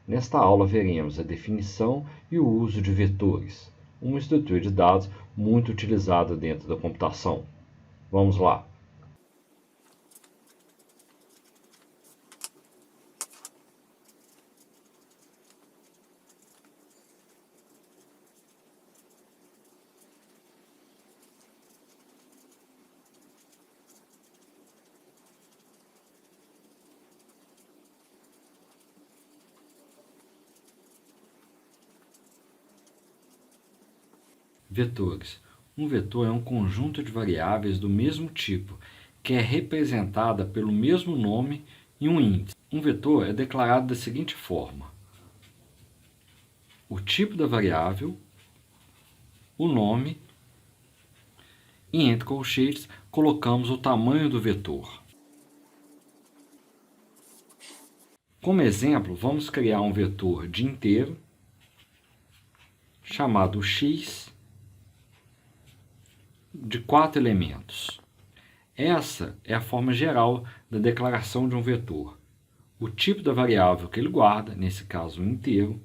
Nesta aula veremos a definição e o uso de vetores, uma estrutura de dados muito utilizada dentro da computação. Vamos lá! Vetores. Um vetor é um conjunto de variáveis do mesmo tipo, que é representada pelo mesmo nome e um índice. Um vetor é declarado da seguinte forma: o tipo da variável, o nome, e entre colchetes colocamos o tamanho do vetor. Como exemplo, vamos criar um vetor de inteiro, chamado x, de 4 elementos. Essa é a forma geral da declaração de um vetor. O tipo da variável que ele guarda, nesse caso um inteiro,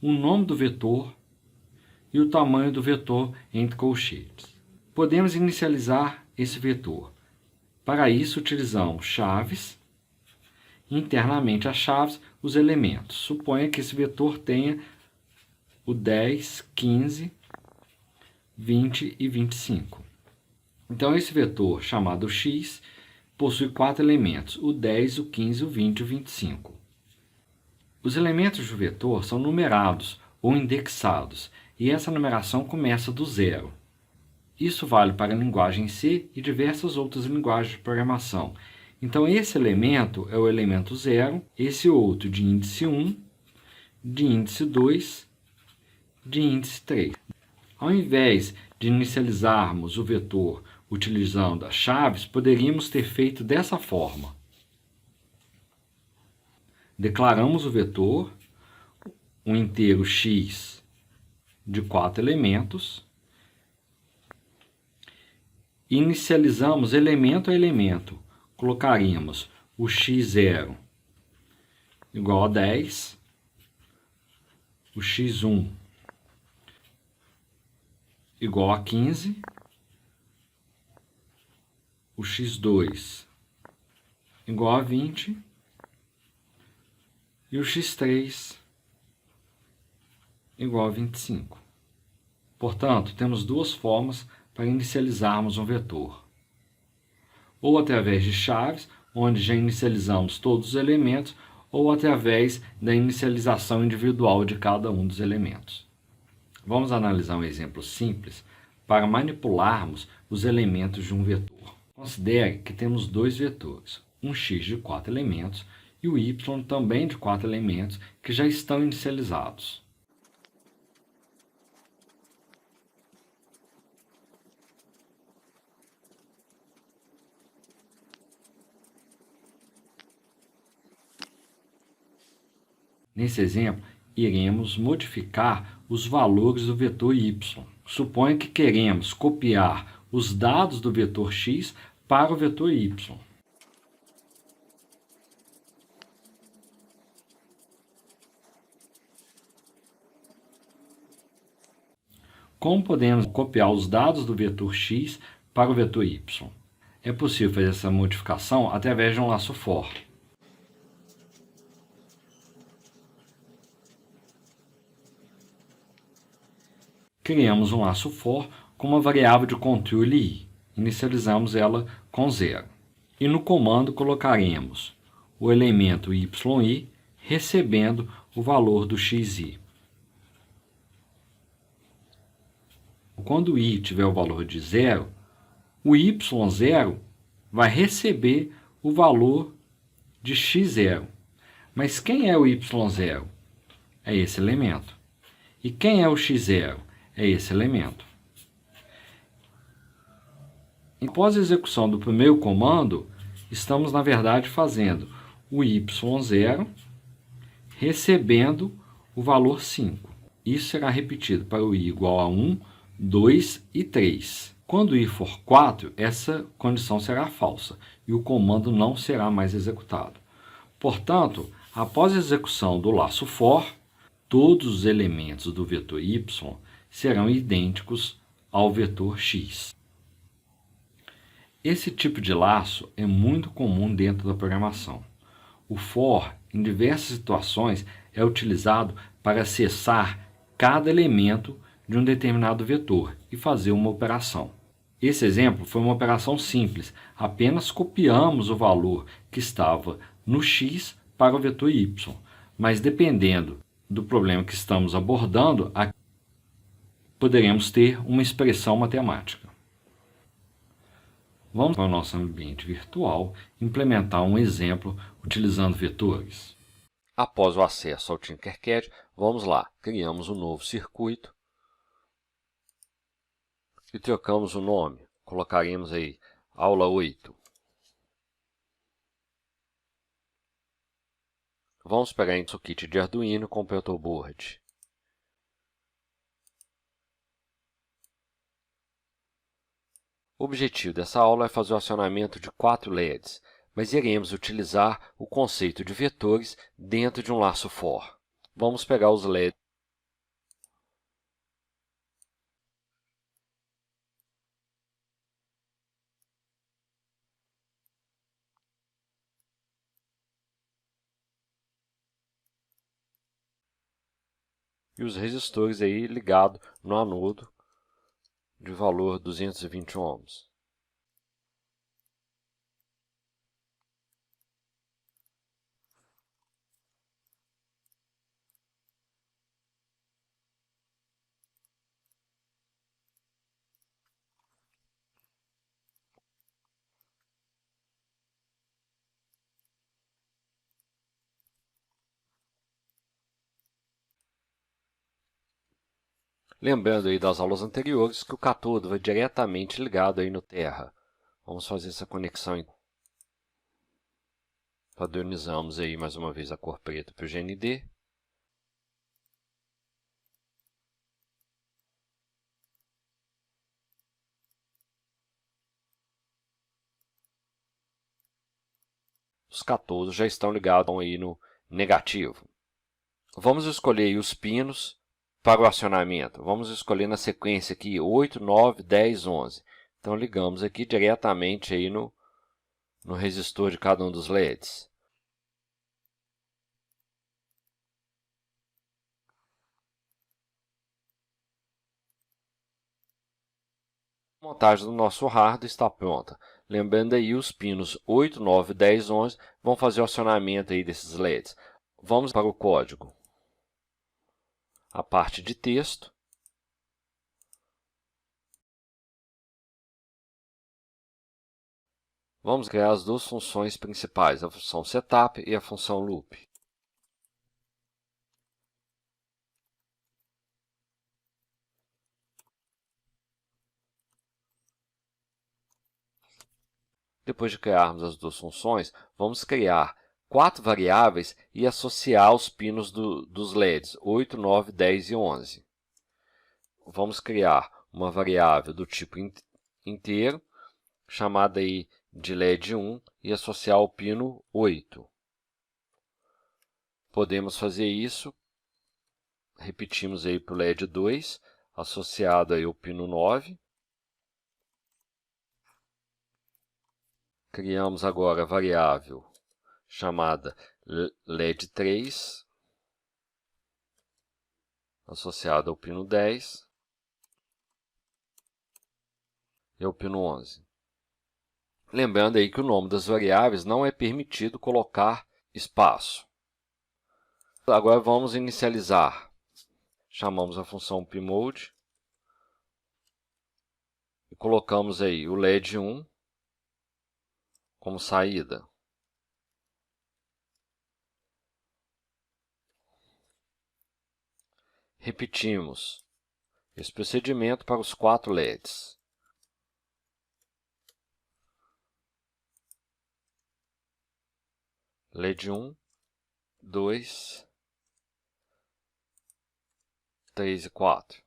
o nome do vetor e o tamanho do vetor entre colchetes. Podemos inicializar esse vetor. Para isso, utilizamos chaves. Internamente às chaves, os elementos. Suponha que esse vetor tenha o 10, 15, 20 e 25. Então, esse vetor, chamado x, possui 4 elementos, o 10, o 15, o 20 e o 25. Os elementos do vetor são numerados ou indexados, e essa numeração começa do zero. Isso vale para a linguagem C e diversas outras linguagens de programação. Então, esse elemento é o elemento 0, esse outro de índice 1, de índice 2, de índice 3. Ao invés de inicializarmos o vetor utilizando as chaves, poderíamos ter feito dessa forma. Declaramos o vetor, um inteiro x de 4 elementos, inicializamos elemento a elemento. Colocaríamos o x0 igual a 10, o x1 igual a 15, o x2 igual a 20 e o x3 igual a 25. Portanto, temos duas formas para inicializarmos um vetor. Ou através de chaves, onde já inicializamos todos os elementos, ou através da inicialização individual de cada um dos elementos. Vamos analisar um exemplo simples para manipularmos os elementos de um vetor. Considere que temos dois vetores, um x de 4 elementos e o y também de 4 elementos que já estão inicializados. Nesse exemplo, iremos modificar os valores do vetor y. Suponha que queremos copiar os dados do vetor x para o vetor y. Como podemos copiar os dados do vetor x para o vetor y? É possível fazer essa modificação através de um laço for. Criamos um laço for com uma variável de controle i. Inicializamos ela com 0. E no comando colocaremos o elemento yi recebendo o valor do xi. Quando o i tiver o valor de 0, o y0 vai receber o valor de x0. Mas quem é o y0? É esse elemento. E quem é o x0? É esse elemento. Após a execução do primeiro comando, estamos, na verdade, fazendo o y0 recebendo o valor 5. Isso será repetido para o i igual a 1, 2 e 3. Quando o i for 4, essa condição será falsa e o comando não será mais executado. Portanto, Após a execução do laço for, todos os elementos do vetor y serão idênticos ao vetor x. Esse tipo de laço é muito comum dentro da programação. O for, em diversas situações, é utilizado para acessar cada elemento de um determinado vetor e fazer uma operação. Esse exemplo foi uma operação simples, apenas copiamos o valor que estava no x para o vetor y, mas dependendo do problema que estamos abordando, poderemos ter uma expressão matemática. Vamos para o nosso ambiente virtual implementar um exemplo utilizando vetores. Após o acesso ao Tinkercad, vamos lá, criamos um novo circuito e trocamos o nome. Colocaremos aí aula 8. Vamos pegar o kit de Arduino com o Protoboard. O objetivo dessa aula é fazer o acionamento de 4 LEDs, mas iremos utilizar o conceito de vetores dentro de um laço for. Vamos pegar os LEDs e os resistores aí ligados no anodo de valor 220 ohms. Lembrando aí das aulas anteriores que o catodo vai diretamente ligado aí no terra. Vamos fazer essa conexão. Padronizamos aí mais uma vez a cor preta para o GND. Os catodos já estão ligados aí no negativo. Vamos escolher aí os pinos para o acionamento. Vamos escolher na sequência aqui 8, 9, 10, 11. Então ligamos aqui diretamente aí no resistor de cada um dos LEDs. A montagem do nosso hardware está pronta. Lembrando aí, os pinos 8, 9, 10, 11 vão fazer o acionamento aí desses LEDs. Vamos para o código. A parte de texto. Vamos criar as duas funções principais, a função setup e a função loop. Depois de criarmos as duas funções, vamos criar 4 variáveis e associar os pinos dos LEDs, 8, 9, 10 e 11. Vamos criar uma variável do tipo inteiro, chamada aí de LED 1, e associar ao pino 8. Podemos fazer isso, repetimos aí para o LED 2, associado aí ao pino 9. Criamos agora a variável chamada LED 3, associada ao pino 10 e ao pino 11. Lembrando aí que o nome das variáveis não é permitido colocar espaço. Agora vamos inicializar. Chamamos a função pmode e colocamos aí o LED 1 como saída. Repetimos esse procedimento para os 4 LEDs. LED 1, 2, 3 e 4.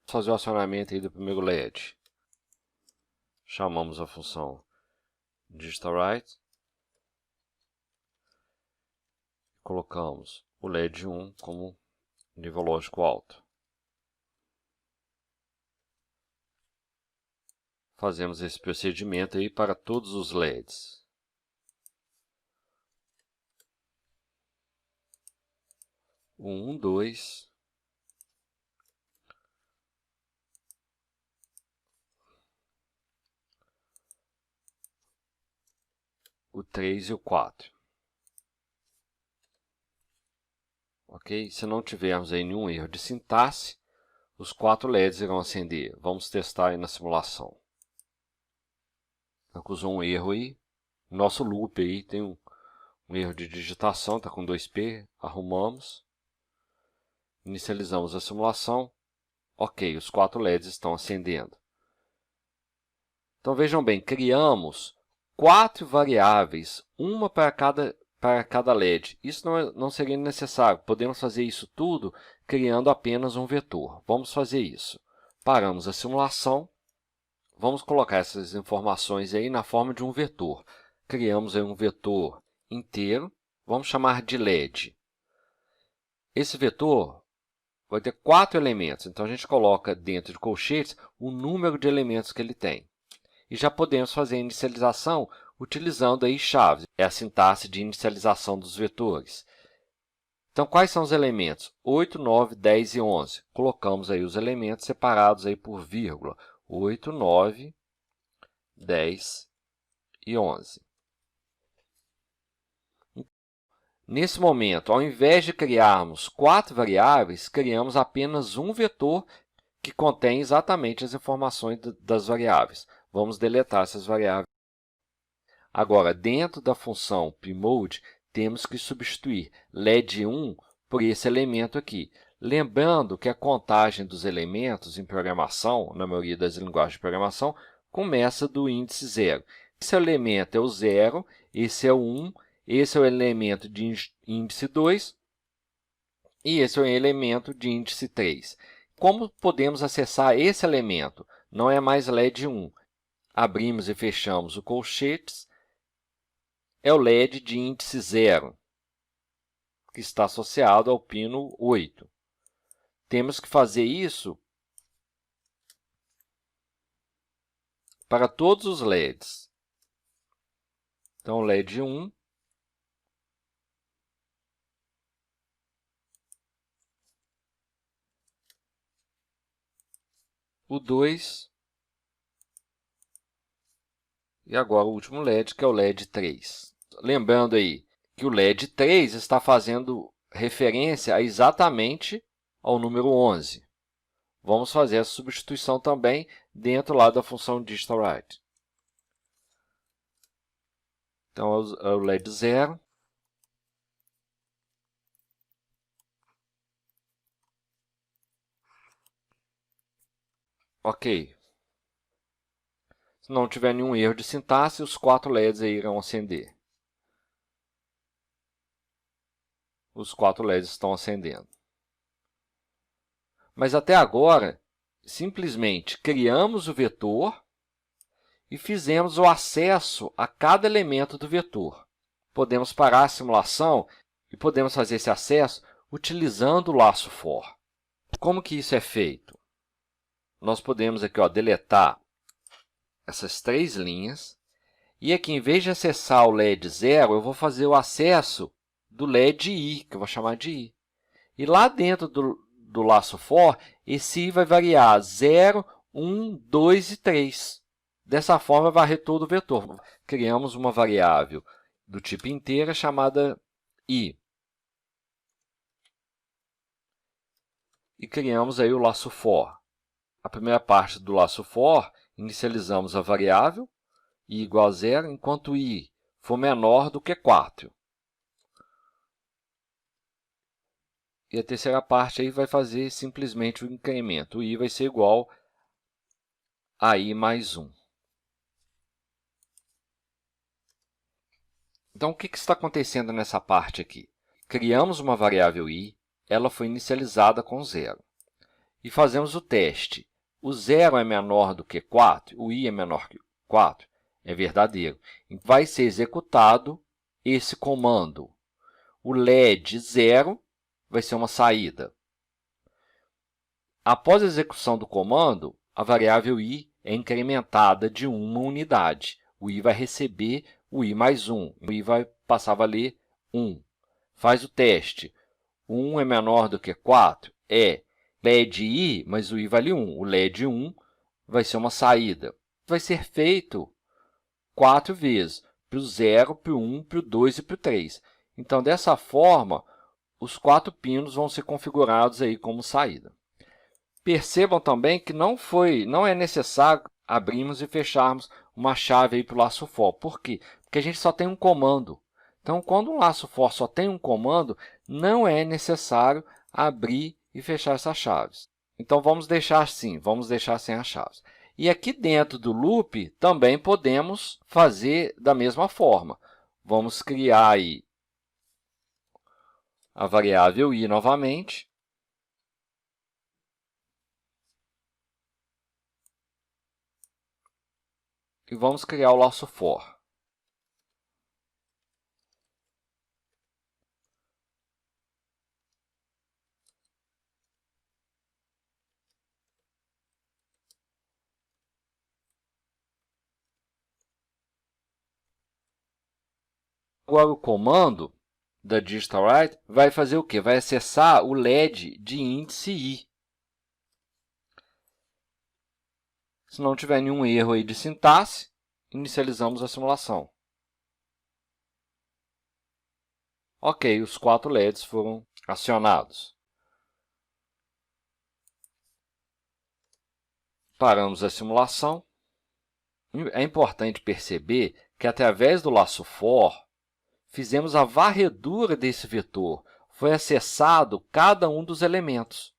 Vamos fazer o acionamento aí do primeiro LED. Chamamos a função DigitalWrite. Colocamos o LED 1 como nível lógico alto. Fazemos esse procedimento aí para todos os LEDs. O 1, 2. O 3 e o 4. Ok? Se não tivermos aí nenhum erro de sintaxe, os 4 LEDs irão acender. Vamos testar aí na simulação. Acusou um erro aí. Nosso loop aí tem um erro de digitação, está com 2P. Arrumamos. Inicializamos a simulação. Ok, os 4 LEDs estão acendendo. Então vejam bem, criamos 4 variáveis, uma para cada LED. Isso não seria necessário. Podemos fazer isso tudo criando apenas um vetor. Vamos fazer isso. Paramos a simulação. Vamos colocar essas informações aí na forma de um vetor. Criamos aí um vetor inteiro. Vamos chamar de LED. Esse vetor vai ter 4 elementos. Então, a gente coloca dentro de colchetes o número de elementos que ele tem. E já podemos fazer a inicialização utilizando aí chaves. É a sintaxe de inicialização dos vetores. Então, quais são os elementos? 8, 9, 10 e 11. Colocamos aí os elementos separados aí por vírgula. 8, 9, 10 e 11. Nesse momento, ao invés de criarmos 4 variáveis, criamos apenas um vetor que contém exatamente as informações das variáveis. Vamos deletar essas variáveis. Agora, dentro da função pmode, temos que substituir LED1 por esse elemento aqui. Lembrando que a contagem dos elementos em programação, na maioria das linguagens de programação, começa do índice 0. Esse elemento é o 0, esse é o 1, esse é o elemento de índice 2 e esse é o elemento de índice 3. Como podemos acessar esse elemento? Não é mais LED1. Abrimos e fechamos o colchetes. É o LED de índice 0, que está associado ao pino 8. Temos que fazer isso para todos os LEDs. Então, LED 1, o 2 e agora o último LED, que é o LED 3. Lembrando aí que o LED 3 está fazendo referência exatamente ao número 11. Vamos fazer essa substituição também dentro lá da função DigitalWrite. Então, é o LED 0. Ok. Se não tiver nenhum erro de sintaxe, os 4 LEDs aí irão acender. Os 4 LEDs estão acendendo. Mas até agora, simplesmente criamos o vetor e fizemos o acesso a cada elemento do vetor. Podemos parar a simulação e podemos fazer esse acesso utilizando o laço for. Como que isso é feito? Nós podemos aqui, deletar essas 3 linhas. E aqui, em vez de acessar o LED 0, eu vou fazer o acesso do LED I, que eu vou chamar de I. E lá dentro do laço for, esse I vai variar 0, 1, 2 e 3. Dessa forma, vai varrer todo o vetor. Criamos uma variável do tipo inteira chamada I. E criamos aí o laço for. A primeira parte do laço for, inicializamos a variável I igual a 0, enquanto I for menor do que 4. E a terceira parte aí vai fazer simplesmente o incremento. O I vai ser igual a I mais 1. Então, o que está acontecendo nessa parte aqui? Criamos uma variável I, ela foi inicializada com 0. E fazemos o teste. O 0 é menor do que 4, o I é menor que 4. é verdadeiro. Vai ser executado esse comando. O LED 0 vai ser uma saída. Após a execução do comando, a variável i é incrementada de uma unidade. O i vai receber o i mais 1. O i vai passar a valer 1. Faz o teste. 1 é menor do que 4? É. LED i, mas o i vale 1. O LED 1 vai ser uma saída. Vai ser feito 4 vezes, para o 0, para o 1, para o 2 e para o 3. Então, dessa forma, os 4 pinos vão ser configurados aí como saída. Percebam também que não é necessário abrirmos e fecharmos uma chave para o laço for. Por quê? Porque a gente só tem um comando. Então, quando um laço for só tem um comando, não é necessário abrir e fechar essas chaves. Então, vamos deixar sem as chaves. E aqui dentro do loop, também podemos fazer da mesma forma. Vamos criar aí a variável i novamente. E vamos criar o laço for. Agora, o comando da digitalWrite vai fazer o quê? Vai acessar o LED de índice i. Se não tiver nenhum erro aí de sintaxe, inicializamos a simulação. Ok, os 4 LEDs foram acionados. Paramos a simulação. É importante perceber que, através do laço for, fizemos a varredura desse vetor. Foi acessado cada um dos elementos.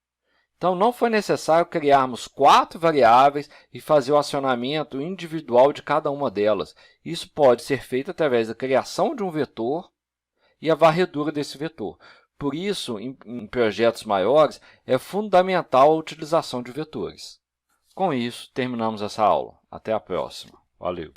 Então, não foi necessário criarmos 4 variáveis e fazer o acionamento individual de cada uma delas. Isso pode ser feito através da criação de um vetor e a varredura desse vetor. Por isso, em projetos maiores, é fundamental a utilização de vetores. Com isso, terminamos essa aula. Até a próxima. Valeu!